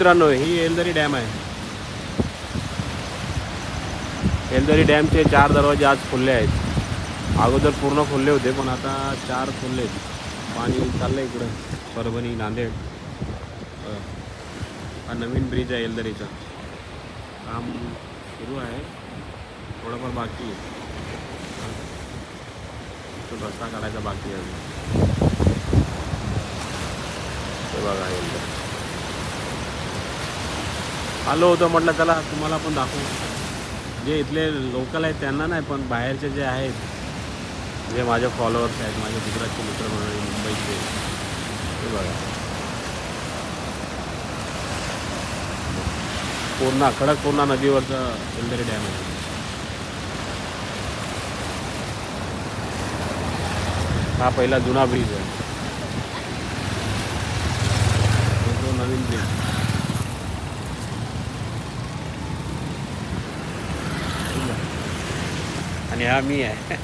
मित्रांनो, ही येलदरी डॅम आहे. येलदरी डॅमचे 4 दरवाजे आज खुले आहेत. अगोदर पूर्ण खुले होते, पण आता 4 खुले आहेत. पाणी चाललं इकडं परभणी नांदेड. हा नवीन ब्रिज आहे येलदरीचा. काम सुरू आहे, थोडंफार बाकी आहे. तो रस्ता काढायचा बाकी आहे. ते बघा येलदरी. आलो होतो, म्हटलं चला तुम्हाला पण दाखवू. जे इथले लोकल आहेत त्यांना नाही, पण बाहेरचे जे आहेत, जे माझे फॉलोअर्स आहेत, माझे गुजरातचे मित्रमंडळी मुंबईचे, ते बघा पूर्ण खडकपूर्णा नदीवरचं येलदरी डॅम आहे. हा पहिला जुना ब्रिज आहे, तो नवीन ब्रिज. आणि हा मी आहे.